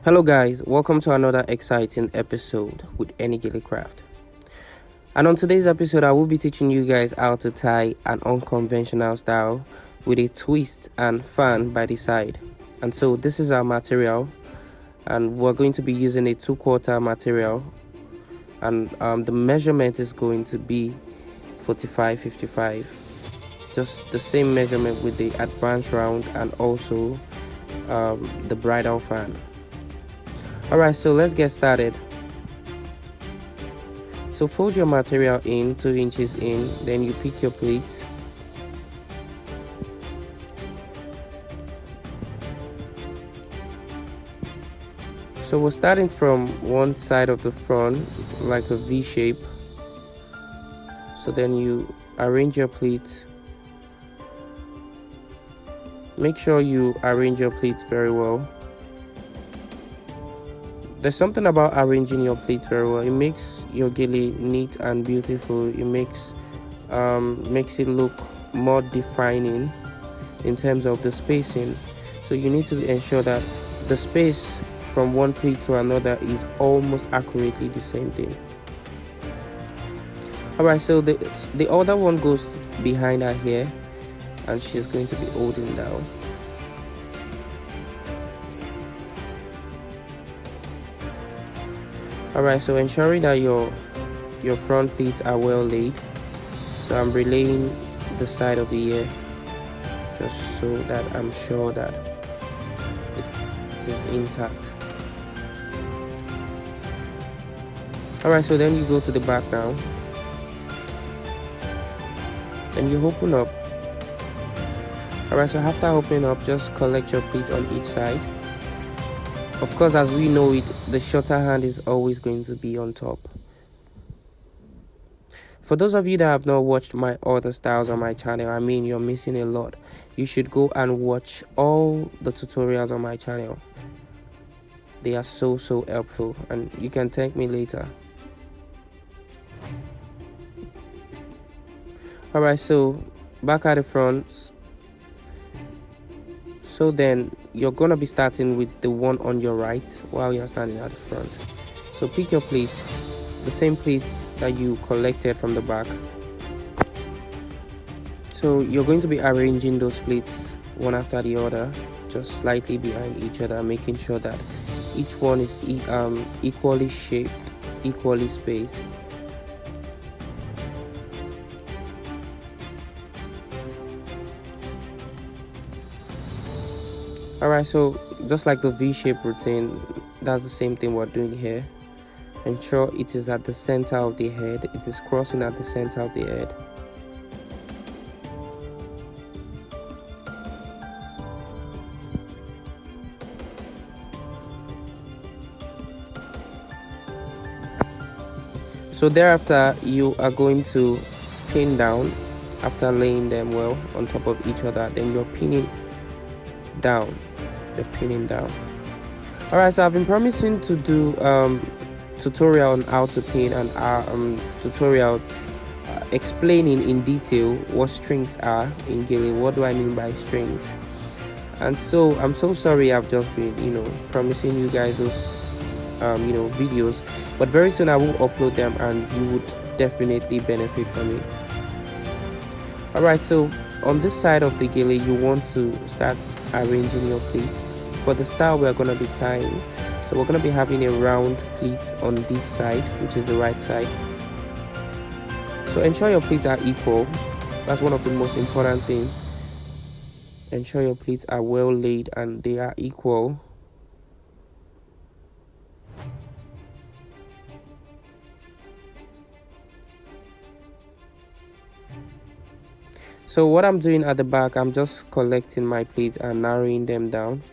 Hello guys, welcome to another exciting episode with EnnyGeleCraft. And on today's episode, I will be teaching you guys how to tie an unconventional style with a twist and fan by the side. And so this is our material, and we're going to be using a 2/4 material, and the measurement is going to be 45-55. Just the same measurement with the advanced round and also the bridal fan. Alright, so let's get started. So fold your material in 2 inches in, then you pick your pleat. So we're starting from one side of the front like a V shape. So then you arrange your pleat. Make sure you arrange your pleats very well. There's something about arranging your pleats very well. It makes your gele neat and beautiful. It makes it look more defining in terms of the spacing. So you need to ensure that the space from one pleat to another is almost accurately the same thing. Alright, so the other one goes behind her here, and she's going to be holding down. Alright, so ensuring that your front pleats are well laid. So I'm relaying the side of the ear just so that I'm sure that it is intact. Alright, so then you go to the back now. Then you open up. Alright, so after opening up, just collect your pleat on each side. Of course, as we know it, the shorter hand is always going to be on top. For those of you that have not watched my other styles on my channel, I mean, you're missing a lot. You should go and watch all the tutorials on my channel. They are so helpful, and you can thank me later. Alright, so back at the front. So then you're gonna be starting with the one on your right while you're standing at the front. So pick your pleats, the same pleats that you collected from the back. So you're going to be arranging those pleats one after the other, just slightly behind each other, making sure that each one is equally shaped, equally spaced. Alright, so just like the V-shape routine, that's the same thing we're doing here. Ensure it is at the center of the head, it is crossing at the center of the head. So thereafter, you are going to pin down after laying them well on top of each other. Then you're pinning down. Alright, so I've been promising to do tutorial on how to pin and tutorial explaining in detail what strings are in gele. What do I mean by strings? And so I'm so sorry I've just been promising you guys those videos, but very soon I will upload them and you would definitely benefit from it. Alright, so on this side of the gele, you want to start arranging your pleats. For the style we're going to be tying, so we're going to be having a round pleat on this side, which is the right side. So ensure your pleats are equal. That's one of the most important things. Ensure your pleats are well laid and they are equal. So what I'm doing at the back, I'm just collecting my pleats and narrowing them down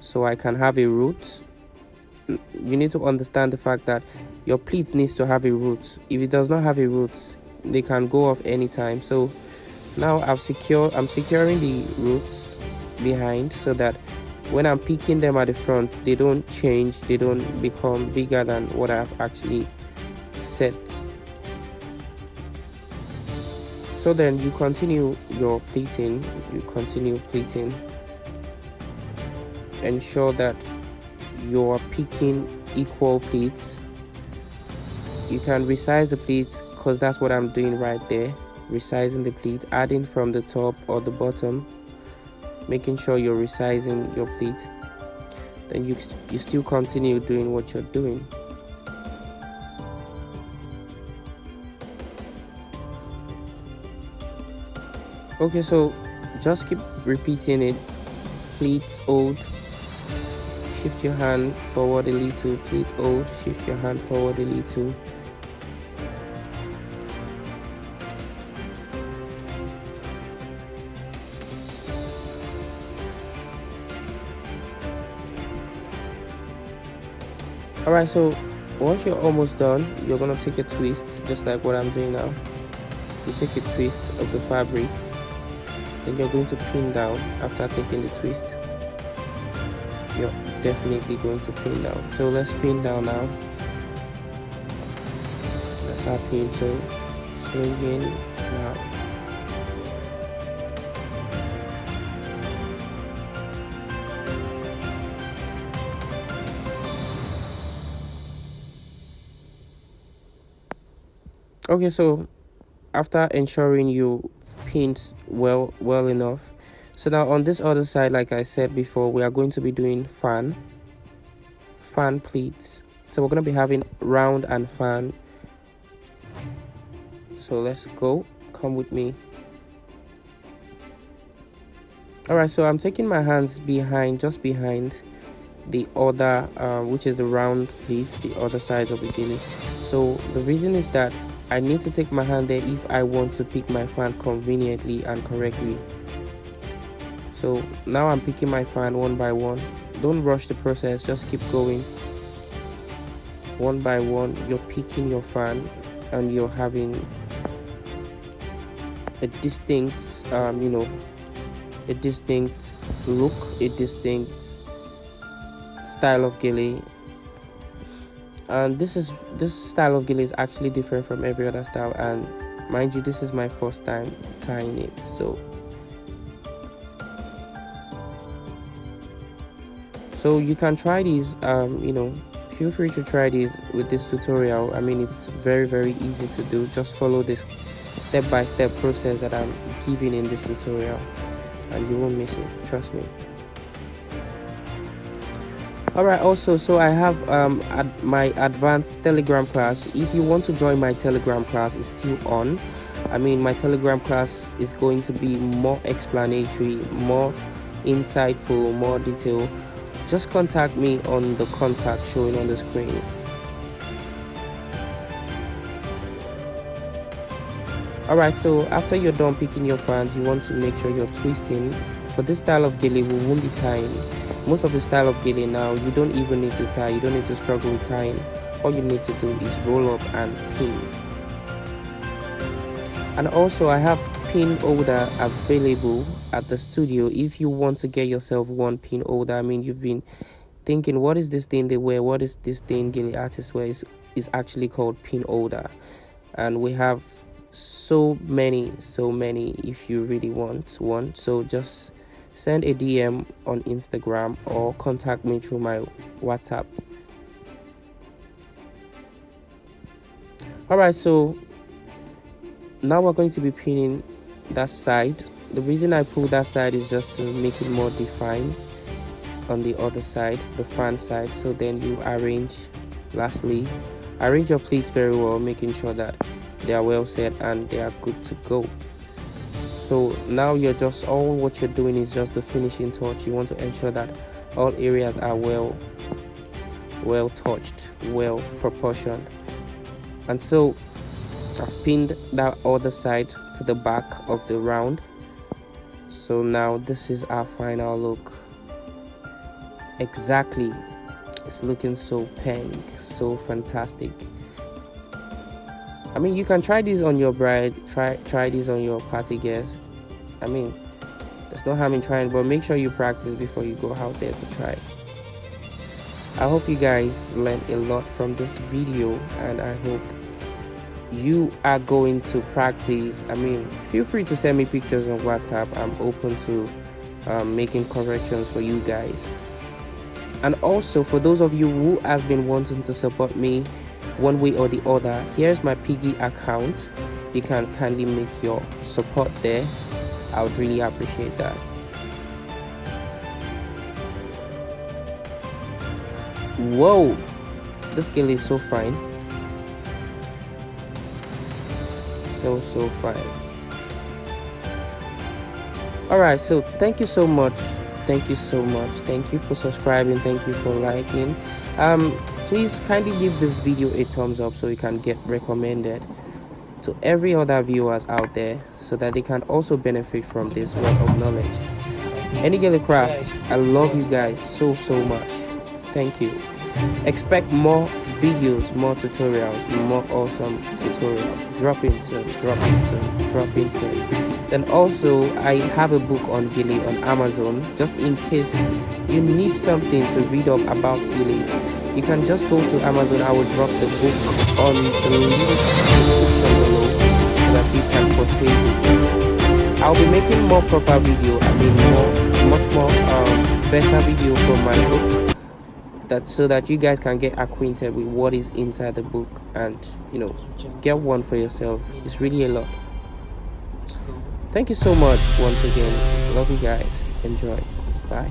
so I can have a root. You need to understand the fact that your pleat needs to have a root. If it does not have a root, they can go off anytime. So now I'm securing the roots behind so that when I'm picking them at the front, they don't change, they don't become bigger than what I've actually set. So then you continue your pleating, ensure that you're picking equal pleats. You can resize the pleats, because that's what I'm doing right there, resizing the pleat, adding from the top or the bottom, making sure you're resizing your pleat. Then you still continue doing what you're doing. Okay, so just keep repeating it. Pleat, hold, shift your hand forward a little, pleat, hold, shift your hand forward a little. Alright, so once you're almost done, you're gonna take a twist, just like what I'm doing now. You take a twist of the fabric, then you're going to pin down. After taking the twist, you're definitely going to pin down. So let's pin down now. That's our pin. So swing in now. Okay, so after ensuring you pinned well enough, so now on this other side, like I said before, we are going to be doing fan pleats. So we're going to be having round and fan. So let's go, come with me. All right, so I'm taking my hands behind, just behind the other which is the round pleat, the other side of the gilly. So the reason is that I need to take my hand there if I want to pick my fan conveniently and correctly. So now I'm picking my fan one by one. Don't rush the process, just keep going. One by one, you're picking your fan and you're having a distinct a distinct look, a distinct style of gilly. And this style of gilly is actually different from every other style, and mind you, this is my first time tying it, so you can try these. Feel free to try these with this tutorial. I mean, it's very easy to do. Just follow this step-by-step process that I'm giving in this tutorial and you won't miss it, trust me. Alright, also, so I have my advanced Telegram class. If you want to join my Telegram class, it's still on. I mean, my Telegram class is going to be more explanatory, more insightful, more detailed. Just contact me on the contact showing on the screen. Alright, so after you're done picking your fans, you want to make sure you're twisting. For this style of gilly, we won't be tying. Most of the style of gilly now, you don't even need to tie. You don't need to struggle with tying. All you need to do is roll up and pin. And also, I have pin holder available at the studio if you want to get yourself one pin holder. I mean, you've been thinking, what is this thing they wear? What is this thing gilly artists wear? Is actually called pin holder. And we have so many if you really want one. So just send a DM on Instagram or contact me through my WhatsApp. Alright, so now we're going to be pinning that side. The reason I pull that side is just to make it more defined on the other side, the front side. So then you lastly arrange your pleats very well, making sure that they are well set and they are good to go. So now what you're doing is just the finishing touch. You want to ensure that all areas are well touched, well proportioned. And so I've pinned that other side to the back of the round. So now this is our final look. Exactly, it's looking so pink, so fantastic. I mean, you can try this on your bride, try this on your party guest. I mean, there's no harm in trying, but make sure you practice before you go out there to try. I hope you guys learned a lot from this video, and I hope you are going to practice. I mean, feel free to send me pictures on WhatsApp. I'm open to making corrections for you guys. And also, for those of you who has been wanting to support me one way or the other, here's my piggy account. You can kindly make your support there. I would really appreciate that. Whoa, this girl is so fine. So fine. All right, so thank you so much. Thank you so much. Thank you for subscribing. Thank you for liking. Please kindly give this video a thumbs up so it can get recommended to every other viewers out there, so that they can also benefit from this wealth of knowledge. EnnyGeleCraft, I love you guys so much. Thank you. Expect more videos, more tutorials, more awesome tutorials. Drop in soon. Then also, I have a book on Gele on Amazon, just in case you need something to read up about Gele. You can just go to Amazon. I will drop the book on the link description below so that you can purchase it. I'll be making more proper video, much more better video from my book, so that you guys can get acquainted with what is inside the book and get one for yourself. It's really a lot. Thank you so much once again. Love you guys. Enjoy. Bye.